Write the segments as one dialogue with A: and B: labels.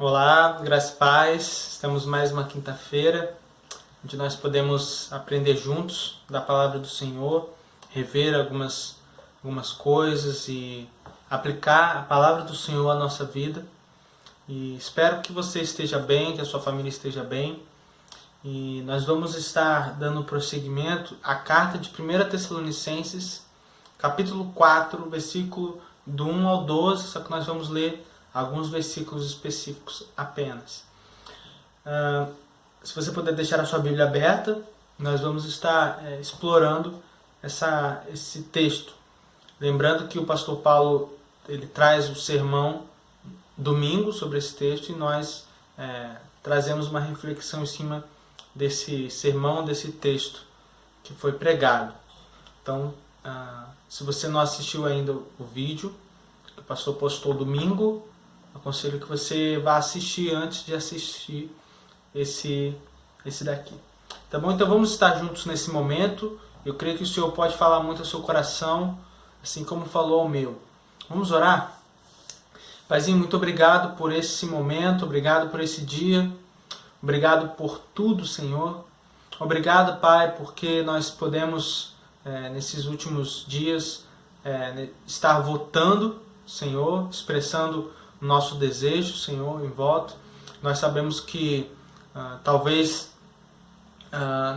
A: Olá, graças e paz. Estamos mais uma quinta-feira, onde nós podemos aprender juntos da palavra do Senhor, rever algumas coisas e aplicar a palavra do Senhor à nossa vida. E espero que você esteja bem, que a sua família esteja bem. E nós vamos estar dando prosseguimento à carta de 1 Tessalonicenses, capítulo 4, versículo do 1 ao 12, só que nós vamos ler alguns versículos específicos apenas. Se você puder deixar a sua Bíblia aberta, nós vamos estar explorando esse texto. Lembrando que o pastor Paulo ele traz o sermão domingo sobre esse texto e nós trazemos uma reflexão em cima desse sermão, desse texto que foi pregado. Então, se você não assistiu ainda o vídeo que o pastor postou domingo, aconselho que você vá assistir antes de assistir esse daqui. Tá bom? Então vamos estar juntos nesse momento. Eu creio que o Senhor pode falar muito ao seu coração, assim como falou ao meu. Vamos orar? Paizinho, muito obrigado por esse momento, obrigado por esse dia, obrigado por tudo, Senhor. Obrigado, Pai, porque nós podemos, nesses últimos dias, estar votando, Senhor, expressando o nosso desejo, Senhor, em voto. Nós sabemos que talvez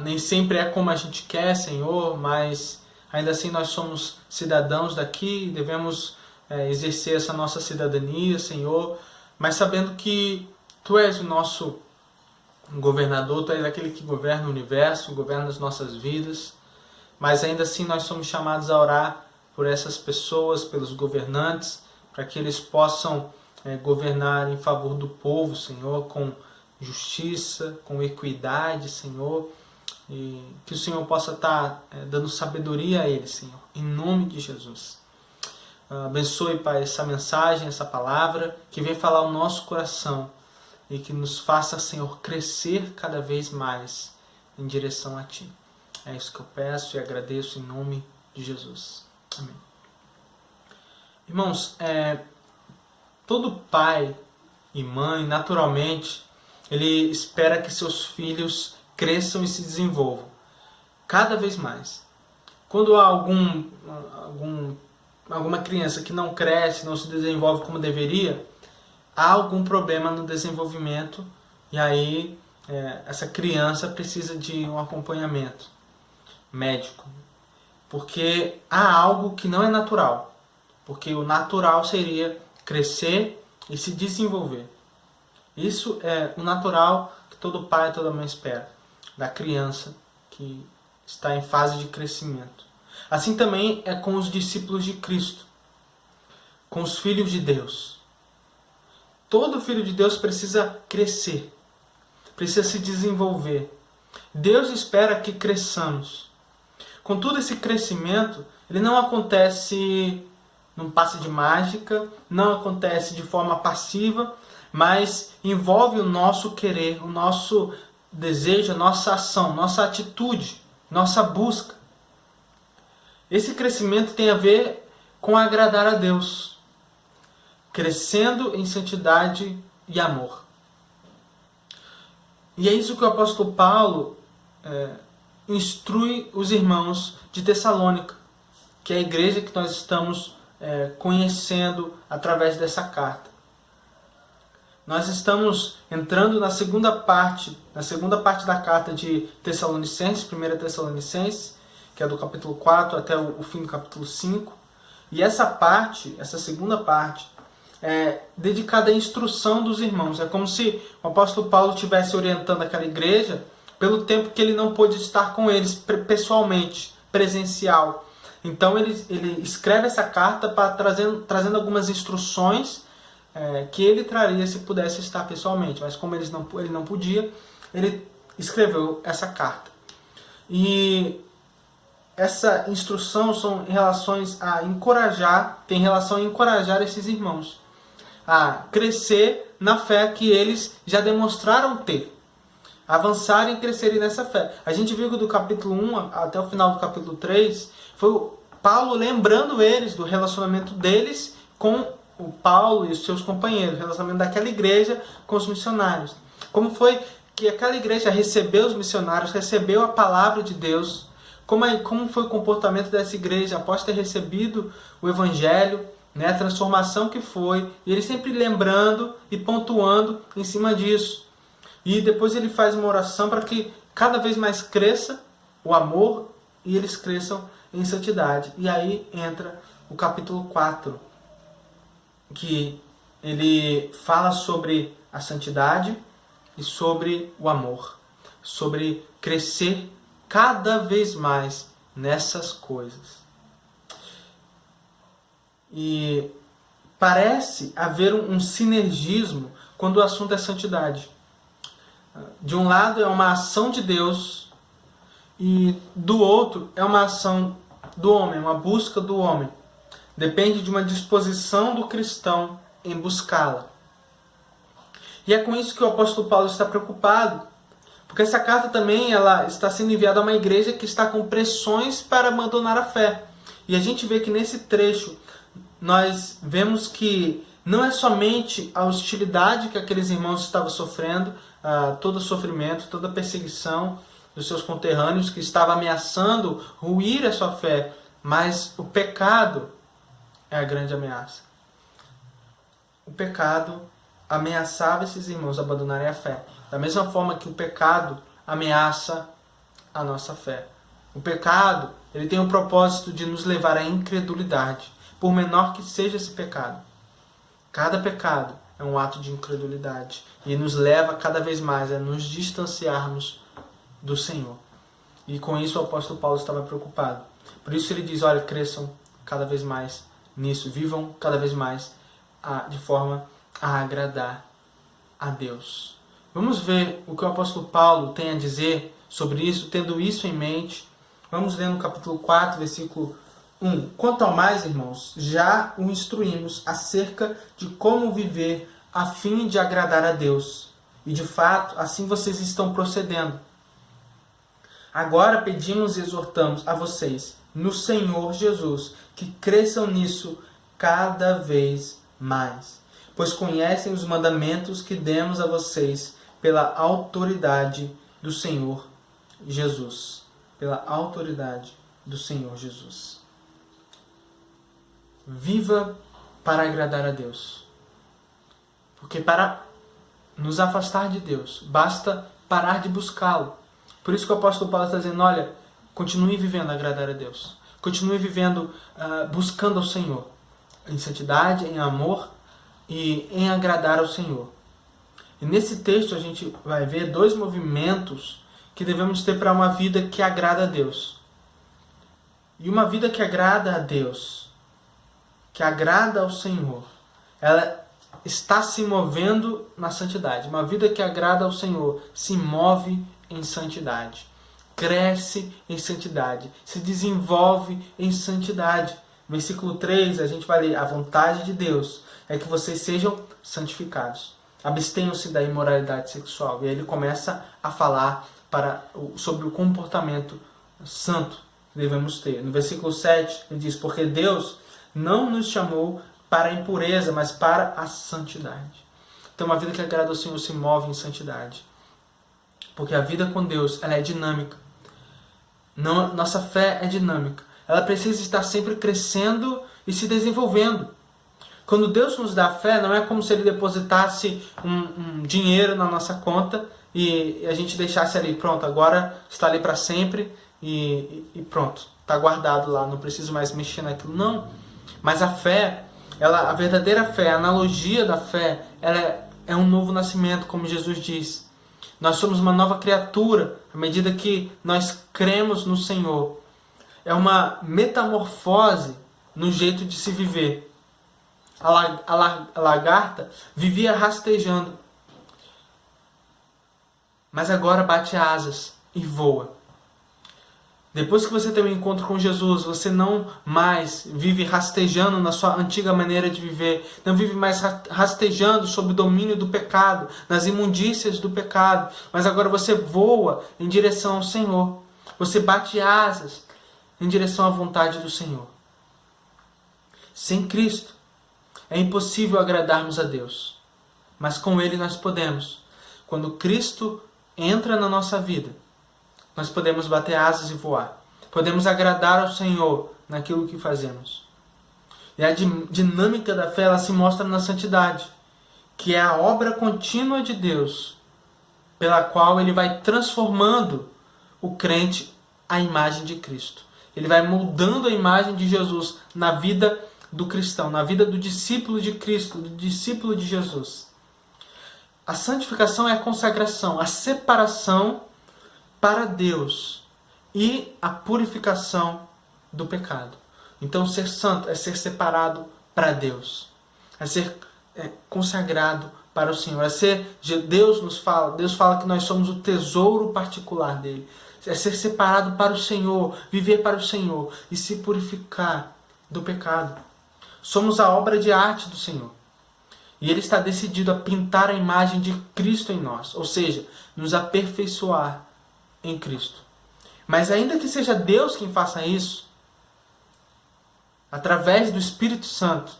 A: nem sempre é como a gente quer, Senhor, mas ainda assim nós somos cidadãos daqui e devemos exercer essa nossa cidadania, Senhor, mas sabendo que Tu és o nosso governador, Tu és aquele que governa o universo, governa as nossas vidas, mas ainda assim nós somos chamados a orar por essas pessoas, pelos governantes, para que eles possam governar em favor do povo, Senhor, com justiça, com equidade, Senhor, e que o Senhor possa estar dando sabedoria a eles, Senhor, em nome de Jesus. Abençoe, Pai, essa mensagem, essa palavra, que vem falar ao nosso coração e que nos faça, Senhor, crescer cada vez mais em direção a Ti. É isso que eu peço e agradeço em nome de Jesus. Amém. Irmãos, todo pai e mãe, naturalmente, ele espera que seus filhos cresçam e se desenvolvam cada vez mais. Quando há alguma criança que não cresce, não se desenvolve como deveria, há algum problema no desenvolvimento e aí essa criança precisa de um acompanhamento médico. Porque há algo que não é natural. Porque o natural seria crescer e se desenvolver. Isso é o natural que todo pai e toda mãe espera da criança que está em fase de crescimento. Assim também é com os discípulos de Cristo, com os filhos de Deus. Todo filho de Deus precisa crescer, precisa se desenvolver. Deus espera que cresçamos. Contudo, esse crescimento ele não acontece num passe de mágica, não acontece de forma passiva, mas envolve o nosso querer, o nosso desejo, a nossa ação, nossa atitude, nossa busca. Esse crescimento tem a ver com agradar a Deus, crescendo em santidade e amor. E é isso que o apóstolo Paulo instrui os irmãos de Tessalônica, que é a igreja que nós estamos conhecendo através dessa carta. Nós estamos entrando na segunda parte da carta de Tessalonicenses, 1 Tessalonicenses, que é do capítulo 4 até o fim do capítulo 5. E essa segunda parte, é dedicada à instrução dos irmãos. É como se o apóstolo Paulo estivesse orientando aquela igreja pelo tempo que ele não pôde estar com eles pessoalmente, presencial. Então ele escreve essa carta trazendo algumas instruções que ele traria se pudesse estar pessoalmente. Mas como ele não podia, ele escreveu essa carta. E essa instrução tem relação a encorajar esses irmãos a crescer na fé que eles já demonstraram ter. Avançarem e crescerem nessa fé. A gente viu que do capítulo 1 até o final do capítulo 3 foi Paulo lembrando eles do relacionamento deles com o Paulo e os seus companheiros, o relacionamento daquela igreja com os missionários. Como foi que aquela igreja recebeu os missionários, recebeu a palavra de Deus, como foi o comportamento dessa igreja após ter recebido o Evangelho, né, a transformação que foi, e ele sempre lembrando e pontuando em cima disso. E depois ele faz uma oração para que cada vez mais cresça o amor e eles cresçam em santidade. E aí entra o capítulo 4, que ele fala sobre a santidade e sobre o amor, sobre crescer cada vez mais nessas coisas. E parece haver um sinergismo quando o assunto é santidade. De um lado é uma ação de Deus e do outro é uma ação do homem, uma busca do homem. Depende de uma disposição do cristão em buscá-la. E é com isso que o apóstolo Paulo está preocupado, porque essa carta também ela está sendo enviada a uma igreja que está com pressões para abandonar a fé. E a gente vê que nesse trecho nós vemos que não é somente a hostilidade que aqueles irmãos estavam sofrendo, todo o sofrimento, toda a perseguição dos seus conterrâneos que estava ameaçando ruir a sua fé, mas o pecado é a grande ameaça. O pecado ameaçava esses irmãos a abandonarem a fé. Da mesma forma que o pecado ameaça a nossa fé. O pecado, ele tem o propósito de nos levar à incredulidade, por menor que seja esse pecado. Cada pecado é um ato de incredulidade e nos leva cada vez mais a nos distanciarmos do Senhor. E com isso o apóstolo Paulo estava preocupado. Por isso ele diz, olha, cresçam cada vez mais nisso, vivam cada vez mais de forma a agradar a Deus. Vamos ver o que o apóstolo Paulo tem a dizer sobre isso, tendo isso em mente. Vamos ler no capítulo 4, versículo 1. Quanto ao mais, irmãos, já o instruímos acerca de como viver a fim de agradar a Deus. E de fato, assim vocês estão procedendo. Agora pedimos e exortamos a vocês, no Senhor Jesus, que cresçam nisso cada vez mais. Pois conhecem os mandamentos que demos a vocês pela autoridade do Senhor Jesus. Pela autoridade do Senhor Jesus. Viva para agradar a Deus. Porque para nos afastar de Deus, basta parar de buscá-lo. Por isso que o apóstolo Paulo está dizendo, olha, continue vivendo a agradar a Deus. Continue vivendo, buscando ao Senhor. Em santidade, em amor e em agradar ao Senhor. E nesse texto a gente vai ver dois movimentos que devemos ter para uma vida que agrada a Deus. E uma vida que agrada a Deus, que agrada ao Senhor, ela está se movendo na santidade. Uma vida que agrada ao Senhor se move em santidade. Cresce em santidade. Se desenvolve em santidade. Versículo 3, a gente vai ler, a vontade de Deus é que vocês sejam santificados. Abstenham-se da imoralidade sexual. E aí ele começa a falar sobre o comportamento santo que devemos ter. No versículo 7, ele diz, porque Deus não nos chamou para a impureza, mas para a santidade. Então, uma vida que agrada ao Senhor se move em santidade. Porque a vida com Deus, ela é dinâmica. Nossa fé é dinâmica. Ela precisa estar sempre crescendo e se desenvolvendo. Quando Deus nos dá fé, não é como se Ele depositasse um dinheiro na nossa conta e a gente deixasse ali, pronto, agora está ali para sempre e pronto, está guardado lá, não preciso mais mexer naquilo. Não, mas a fé, a verdadeira fé, a analogia da fé, ela é um novo nascimento, como Jesus diz. Nós somos uma nova criatura à medida que nós cremos no Senhor. É uma metamorfose no jeito de se viver. A lagarta vivia rastejando, mas agora bate asas e voa. Depois que você tem um encontro com Jesus, você não mais vive rastejando na sua antiga maneira de viver, não vive mais rastejando sob o domínio do pecado, nas imundícias do pecado, mas agora você voa em direção ao Senhor. Você bate asas em direção à vontade do Senhor. Sem Cristo, É impossível agradarmos a Deus, mas com Ele nós podemos. Quando Cristo entra na nossa vida, nós podemos bater asas e voar. Podemos agradar ao Senhor naquilo que fazemos. E a dinâmica da fé, ela se mostra na santidade, que é a obra contínua de Deus, pela qual Ele vai transformando o crente à imagem de Cristo. Ele vai moldando a imagem de Jesus na vida do cristão, na vida do discípulo de Cristo, do discípulo de Jesus. A santificação é a consagração, a separação para Deus e a purificação do pecado. Então, ser santo é ser separado para Deus, é ser consagrado para o Senhor, Deus fala que nós somos o tesouro particular dele, é ser separado para o Senhor, viver para o Senhor e se purificar do pecado. Somos a obra de arte do Senhor. E Ele está decidido a pintar a imagem de Cristo em nós, ou seja, nos aperfeiçoar em Cristo. Mas ainda que seja Deus quem faça isso, através do Espírito Santo,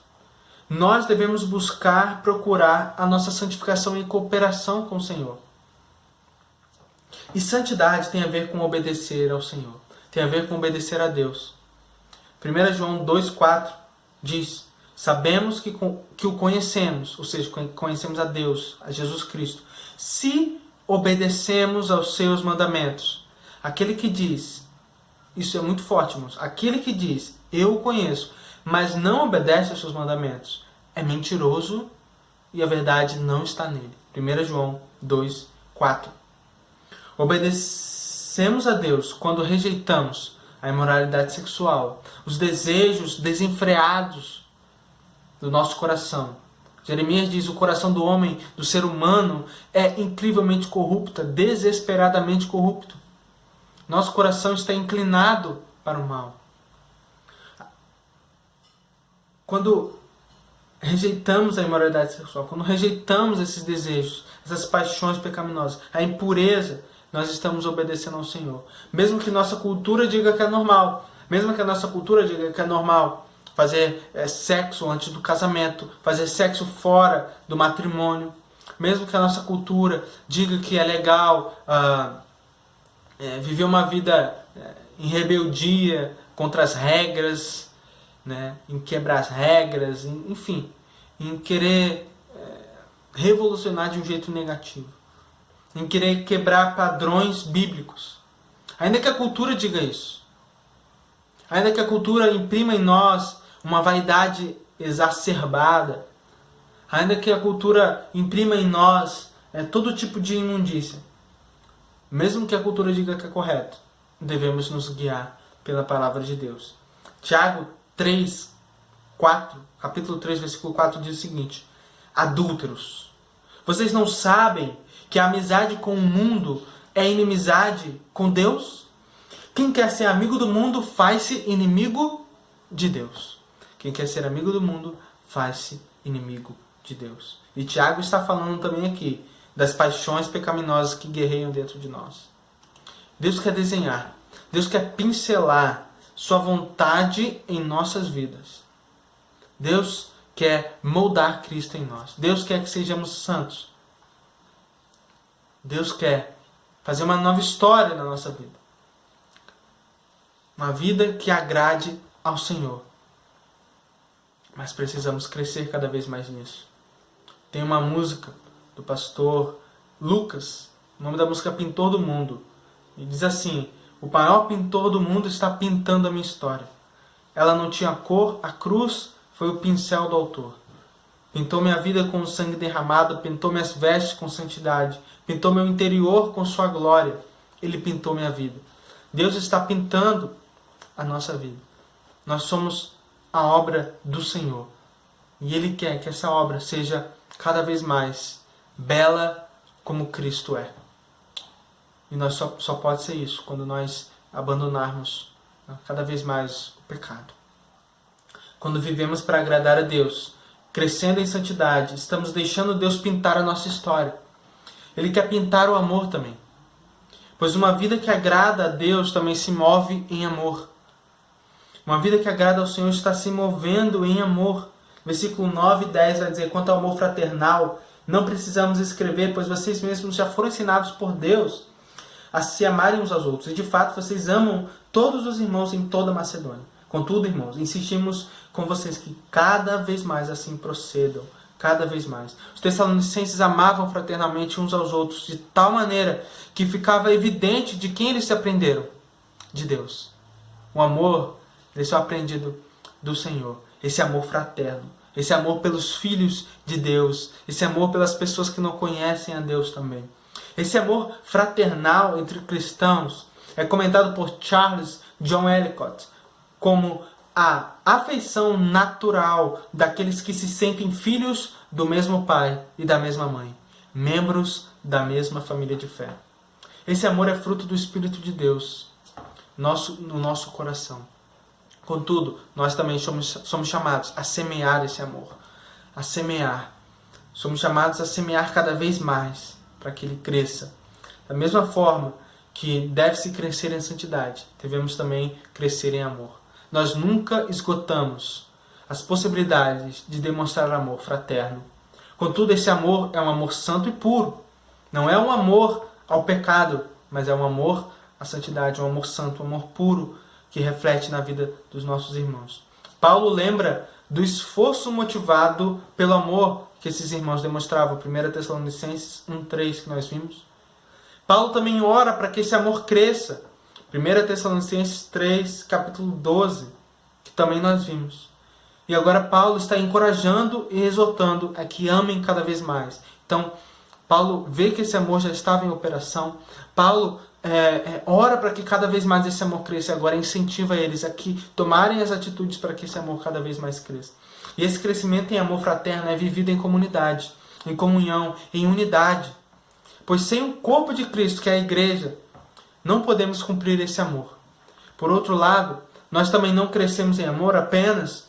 A: nós devemos procurar a nossa santificação em cooperação com o Senhor. E santidade tem a ver com obedecer ao Senhor, tem a ver com obedecer a Deus. 1 João 2,4 diz: sabemos que o conhecemos, ou seja, conhecemos a Deus, a Jesus Cristo, se obedecemos aos seus mandamentos. Aquele que diz, isso é muito forte, irmãos, aquele que diz, eu o conheço, mas não obedece aos seus mandamentos, é mentiroso e a verdade não está nele. 1 João 2,4. Obedecemos a Deus quando rejeitamos a imoralidade sexual, os desejos desenfreados do nosso coração. Jeremias diz: o coração do homem, do ser humano, é incrivelmente corrupto, desesperadamente corrupto. Nosso coração está inclinado para o mal. Quando rejeitamos a imoralidade sexual, quando rejeitamos esses desejos, essas paixões pecaminosas, a impureza, nós estamos obedecendo ao Senhor. Mesmo que nossa cultura diga que é normal, fazer sexo antes do casamento, fazer sexo fora do matrimônio, mesmo que a nossa cultura diga que é legal viver uma vida em rebeldia contra as regras, né, em quebrar as regras, enfim, em querer revolucionar de um jeito negativo, em querer quebrar padrões bíblicos. Ainda que a cultura diga isso, ainda que a cultura imprima em nós uma vaidade exacerbada, ainda que a cultura imprima em nós todo tipo de imundícia, mesmo que a cultura diga que é correto, devemos nos guiar pela palavra de Deus. Tiago 3:4, capítulo 3, versículo 4 diz o seguinte: adúlteros, vocês não sabem que a amizade com o mundo é inimizade com Deus? Quem quer ser amigo do mundo faz-se inimigo de Deus. Quem quer ser amigo do mundo faz-se inimigo de Deus. E Tiago está falando também aqui das paixões pecaminosas que guerreiam dentro de nós. Deus quer desenhar, Deus quer pincelar sua vontade em nossas vidas. Deus quer moldar Cristo em nós. Deus quer que sejamos santos. Deus quer fazer uma nova história na nossa vida. Uma vida que agrade ao Senhor. Mas precisamos crescer cada vez mais nisso. Tem uma música do pastor Lucas, o nome da música é Pintor do Mundo. E diz assim: o maior pintor do mundo está pintando a minha história. Ela não tinha cor, a cruz foi o pincel do autor. Pintou minha vida com o sangue derramado, pintou minhas vestes com santidade, pintou meu interior com sua glória. Ele pintou minha vida. Deus está pintando a nossa vida. Nós somos a obra do Senhor. E Ele quer que essa obra seja cada vez mais bela como Cristo é. E nós só pode ser isso quando nós abandonarmos cada vez mais o pecado. Quando vivemos para agradar a Deus, crescendo em santidade, estamos deixando Deus pintar a nossa história. Ele quer pintar o amor também. Pois uma vida que agrada a Deus também se move em amor. Uma vida que agrada ao Senhor está se movendo em amor. Versículo 9 e 10 vai dizer: quanto ao amor fraternal, não precisamos escrever, pois vocês mesmos já foram ensinados por Deus a se amarem uns aos outros. E de fato vocês amam todos os irmãos em toda a Macedônia. Contudo, irmãos, insistimos com vocês que cada vez mais assim procedam. Cada vez mais. Os tessalonicenses amavam fraternalmente uns aos outros de tal maneira que ficava evidente de quem eles se aprenderam. De Deus. O amor, eles são aprendido do Senhor. Esse amor fraterno. Esse amor pelos filhos de Deus. Esse amor pelas pessoas que não conhecem a Deus também. Esse amor fraternal entre cristãos é comentado por Charles John Ellicott como a afeição natural daqueles que se sentem filhos do mesmo pai e da mesma mãe, membros da mesma família de fé. Esse amor é fruto do Espírito de Deus no nosso coração. Contudo, nós também somos chamados a semear esse amor, a semear. Somos chamados a semear cada vez mais para que ele cresça. Da mesma forma que deve-se crescer em santidade, devemos também crescer em amor. Nós nunca esgotamos as possibilidades de demonstrar amor fraterno. Contudo, esse amor é um amor santo e puro. Não é um amor ao pecado, mas é um amor à santidade, um amor santo, um amor puro que reflete na vida dos nossos irmãos. Paulo lembra do esforço motivado pelo amor que esses irmãos demonstravam. 1 Tessalonicenses 1:3 que nós vimos. Paulo também ora para que esse amor cresça. 1 Tessalonicenses 3, capítulo 12, que também nós vimos. E agora Paulo está encorajando e exortando a que amem cada vez mais. Então, Paulo vê que esse amor já estava em operação. Paulo ora para que cada vez mais esse amor cresça. E agora incentiva eles a que tomarem as atitudes para que esse amor cada vez mais cresça. E esse crescimento em amor fraterno é vivido em comunidade, em comunhão, em unidade. Pois sem o corpo de Cristo, que é a igreja, não podemos cumprir esse amor. Por outro lado, nós também não crescemos em amor apenas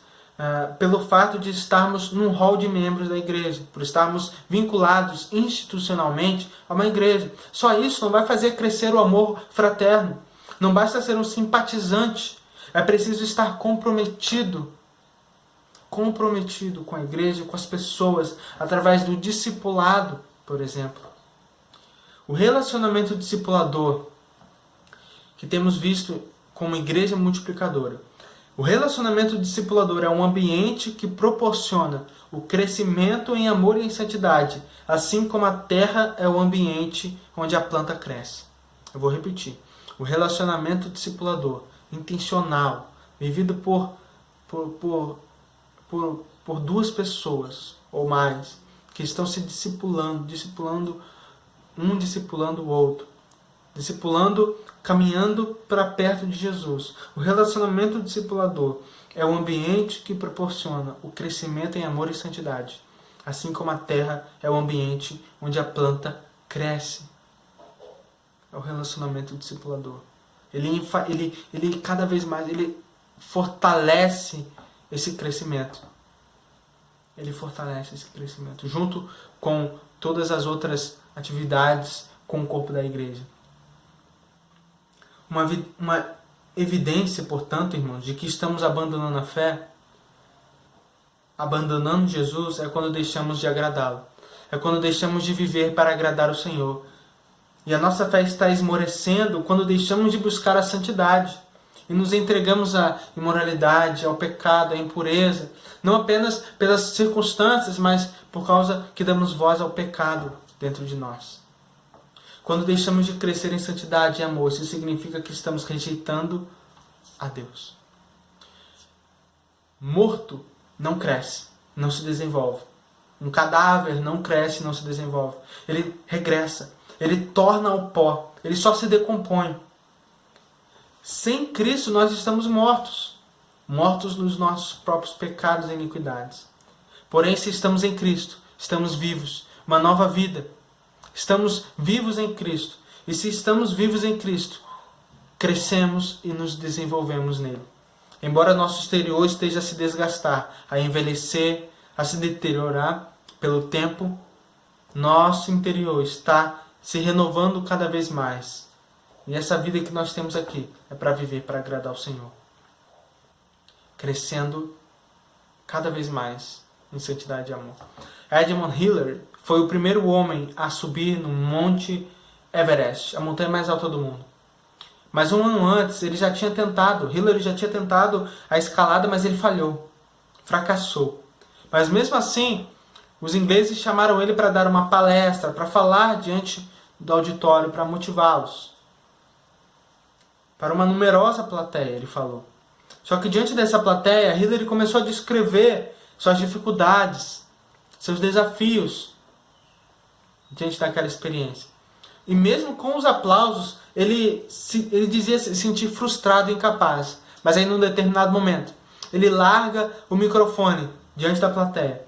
A: pelo fato de estarmos num hall de membros da igreja, por estarmos vinculados institucionalmente a uma igreja. Só isso não vai fazer crescer o amor fraterno. Não basta ser um simpatizante, é preciso estar comprometido com a igreja, com as pessoas, através do discipulado, por exemplo. O relacionamento discipulador que temos visto como igreja multiplicadora. O relacionamento discipulador é um ambiente que proporciona o crescimento em amor e em santidade, assim como a terra é o ambiente onde a planta cresce. Eu vou repetir. O relacionamento discipulador, intencional, vivido por duas pessoas ou mais, que estão se discipulando o outro, discipulando, caminhando para perto de Jesus. O relacionamento discipulador é o ambiente que proporciona o crescimento em amor e santidade, assim como a terra é o ambiente onde a planta cresce. É o relacionamento discipulador. Ele cada vez mais ele fortalece esse crescimento. Ele fortalece esse crescimento, junto com todas as outras atividades com o corpo da igreja. Uma evidência, portanto, irmãos, de que estamos abandonando a fé, abandonando Jesus, é quando deixamos de agradá-lo. É quando deixamos de viver para agradar o Senhor. E a nossa fé está esmorecendo quando deixamos de buscar a santidade e nos entregamos à imoralidade, ao pecado, à impureza, não apenas pelas circunstâncias, mas por causa que damos voz ao pecado dentro de nós. Quando deixamos de crescer em santidade e amor, isso significa que estamos rejeitando a Deus. Morto não cresce, não se desenvolve. Um cadáver não cresce, não se desenvolve. Ele regressa, ele torna ao pó, ele só se decompõe. Sem Cristo nós estamos mortos, mortos nos nossos próprios pecados e iniquidades. Porém, se estamos em Cristo, estamos vivos, uma nova vida. Estamos vivos em Cristo. E se estamos vivos em Cristo, crescemos e nos desenvolvemos nele. Embora nosso exterior esteja a se desgastar, a envelhecer, a se deteriorar pelo tempo, nosso interior está se renovando cada vez mais. E essa vida que nós temos aqui é para viver, para agradar ao Senhor. Crescendo cada vez mais em santidade e amor. Edmund Hillary foi o primeiro homem a subir no Monte Everest, a montanha mais alta do mundo. Mas um ano antes, Hillary já tinha tentado a escalada, mas ele falhou, fracassou. Mas mesmo assim, os ingleses chamaram ele para dar uma palestra, para falar diante do auditório, para motivá-los. Para uma numerosa plateia, ele falou. Só que diante dessa plateia, Hillary começou a descrever suas dificuldades, seus desafios diante daquela experiência. E mesmo com os aplausos, ele dizia se sentir frustrado e incapaz. Mas aí, num determinado momento, ele larga o microfone diante da plateia.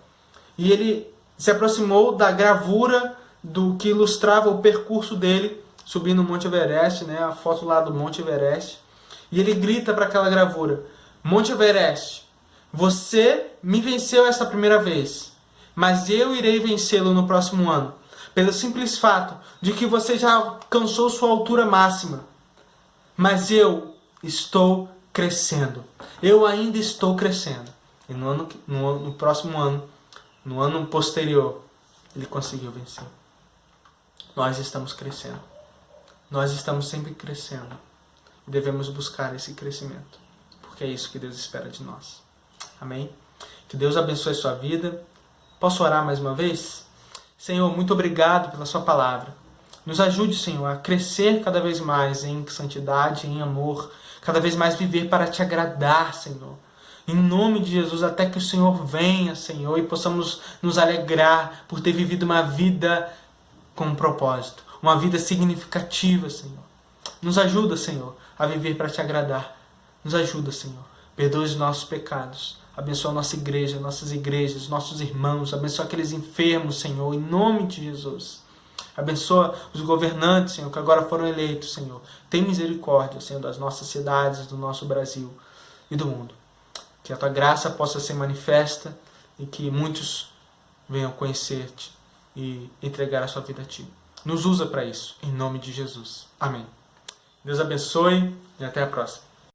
A: E ele se aproximou da gravura do que ilustrava o percurso dele subindo o Monte Everest, né, a foto lá do Monte Everest. E ele grita para aquela gravura: Monte Everest, você me venceu essa primeira vez, mas eu irei vencê-lo no próximo ano, pelo simples fato de que você já alcançou sua altura máxima. Mas eu estou crescendo. Eu ainda estou crescendo. E no próximo ano, no ano posterior, ele conseguiu vencer. Nós estamos crescendo. Nós estamos sempre crescendo. E devemos buscar esse crescimento. Porque é isso que Deus espera de nós. Amém? Que Deus abençoe a sua vida. Posso orar mais uma vez? Senhor, muito obrigado pela sua palavra. Nos ajude, Senhor, a crescer cada vez mais em santidade, em amor. Cada vez mais viver para te agradar, Senhor. Em nome de Jesus, até que o Senhor venha, Senhor, e possamos nos alegrar por ter vivido uma vida com um propósito. Uma vida significativa, Senhor. Nos ajuda, Senhor, a viver para te agradar. Nos ajuda, Senhor. Perdoa os nossos pecados. Abençoa a nossa igreja, nossas igrejas, nossos irmãos. Abençoa aqueles enfermos, Senhor, em nome de Jesus. Abençoa os governantes, Senhor, que agora foram eleitos, Senhor. Tem misericórdia, Senhor, das nossas cidades, do nosso Brasil e do mundo. Que a tua graça possa ser manifesta e que muitos venham conhecer-te e entregar a sua vida a ti. Nos usa para isso, em nome de Jesus. Amém. Deus abençoe e até a próxima.